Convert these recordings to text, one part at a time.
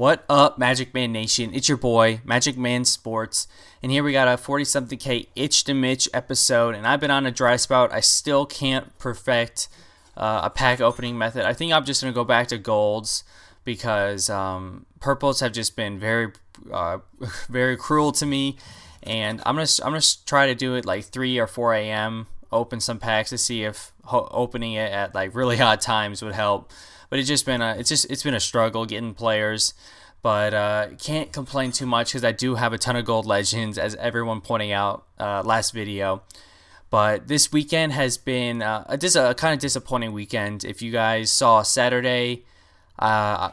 What up, Magic Man Nation? It's your boy, MagicManSports, and here we got a 40-something-K Itch to Mitch episode, and I've been on a dry spout. I still can't perfect a pack opening method. I think I'm just going to go back to golds because purples have just been very cruel to me, and I'm gonna try to do it like 3 or 4 a.m. Open some packs to see if opening it at like really odd times would help. But it's been a struggle getting players, but can't complain too much because I do have a ton of gold legends, as everyone pointing out last video. But this weekend has been a kind of disappointing weekend. If you guys saw Saturday,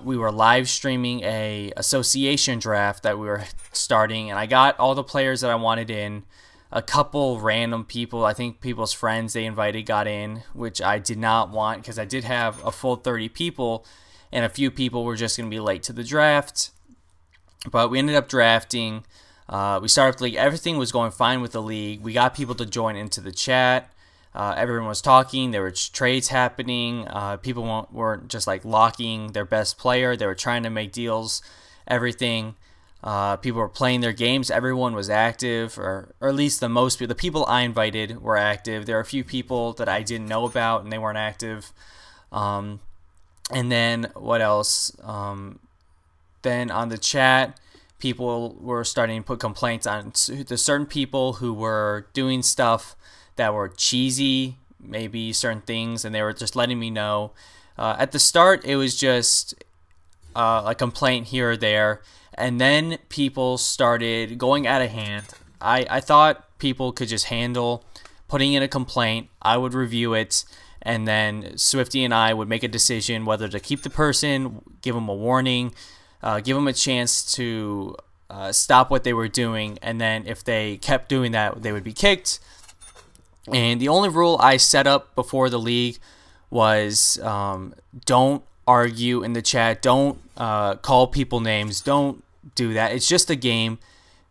we were live streaming a association draft that we were starting, and I got all the players that I wanted in. A couple random people, I think people's friends they invited, got in, which I did not want because I did have a full 30 people, and a few people were just going to be late to the draft. But we ended up drafting. We started the league. Everything was going fine with the league. We got people to join into the chat. Everyone was talking. There were trades happening. People weren't just like locking their best player. They were trying to make deals, everything. People were playing their games. Everyone was active, or at least the people I invited were active. There are a few people that I didn't know about and they weren't active. And then what else? Then on the chat, people were starting to put complaints on the certain people who were doing stuff that were cheesy, maybe certain things, and they were just letting me know. At the start, it was just a complaint here or there. And then people started going out of hand. I thought people could just handle putting in a complaint. I would review it, and then Swifty and I would make a decision whether to keep the person, give them a warning, give them a chance to stop what they were doing, and then if they kept doing that, they would be kicked. And the only rule I set up before the league was don't argue in the chat, don't call people names, don't do that. It's just a game.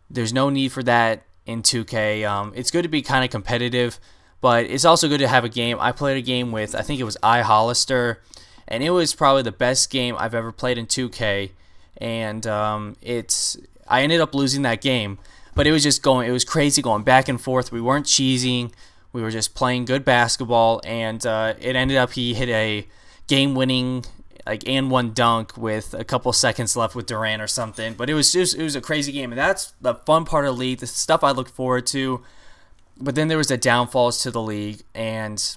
There's no need for that in 2K. It's good to be kind of competitive, but it's also good to have a game. I played a game with, I think it was Hollister, and it was probably the best game I've ever played in 2K. And I ended up losing that game, but it was crazy going back and forth. We weren't cheesing. We were just playing good basketball, and it ended up he hit a game-winning and one dunk with a couple seconds left with Durant or something. But it was a crazy game, and that's the fun part of the league, the stuff I look forward to. But then there was the downfalls to the league, and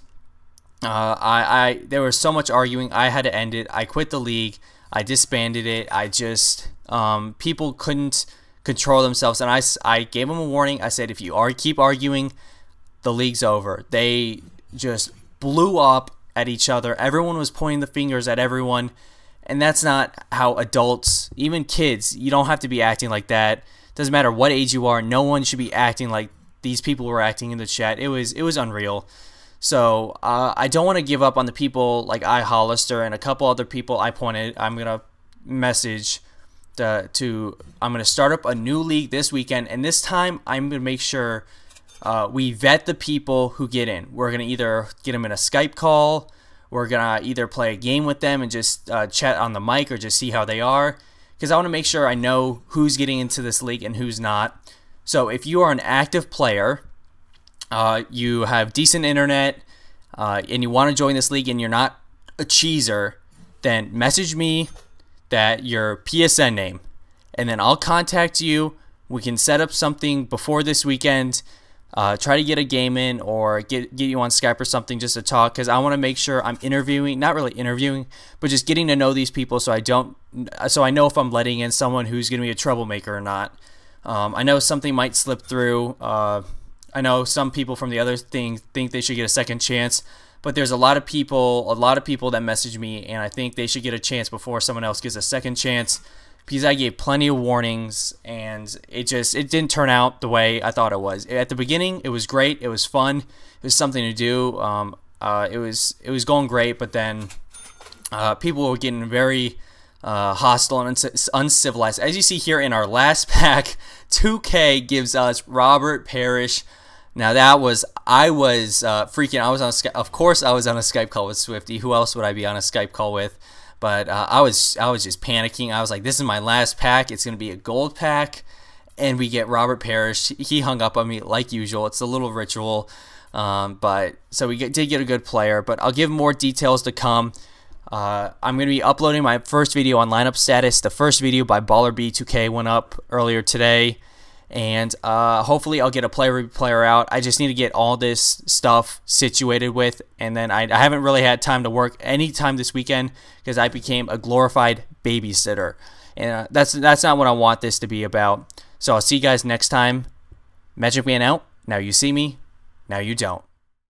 there was so much arguing. I had to end it. I quit the league. I disbanded it. I just people couldn't control themselves, and I gave them a warning. I said, if you keep arguing, the league's over. They just blew up at each other. Everyone was pointing the fingers at everyone, and that's not how adults, even kids, you don't have to be acting like that. Doesn't matter what age you are. No one should be acting like these people were acting in the chat. It was unreal. So I don't want to give up on the people like Hollister and a couple other people I'm gonna message I'm gonna start up a new league this weekend, and this time I'm gonna make sure we vet the people who get in. We're going to either get them in a Skype call, we're going to either play a game with them and just chat on the mic, or just see how they are, because I want to make sure I know who's getting into this league and who's not. So if you are an active player, you have decent internet, and you want to join this league and you're not a cheeser, then message me your PSN name, and then I'll contact you. We can set up something before this weekend. Try to get a game in, or get you on Skype or something just to talk, because I want to make sure I'm interviewing, not really interviewing, but just getting to know these people, so I know if I'm letting in someone who's going to be a troublemaker or not. I know something might slip through. I know some people from the other thing think they should get a second chance, but there's a lot of people that message me, and I think they should get a chance before someone else gets a second chance, because I gave plenty of warnings, and it didn't turn out the way I thought it was. At the beginning, it was great. It was fun. It was something to do. It was going great, but then people were getting very hostile and uncivilized. As you see here in our last pack, 2K gives us Robert Parrish. Now I was freaking. Of course, I was on a Skype call with Swifty. Who else would I be on a Skype call with? But I was just panicking. I was like, this is my last pack. It's going to be a gold pack. And we get Robert Parrish. He hung up on me like usual. It's a little ritual. But so we did get a good player. But I'll give more details to come. I'm going to be uploading my first video on lineup status. The first video by BallerB2K went up earlier today. And hopefully I'll get a player out. I just need to get all this stuff situated with, and then I haven't really had time to work any time this weekend because I became a glorified babysitter, and that's not what I want this to be about. So I'll see you guys next time. Magic Man out. Now you see me. Now you don't.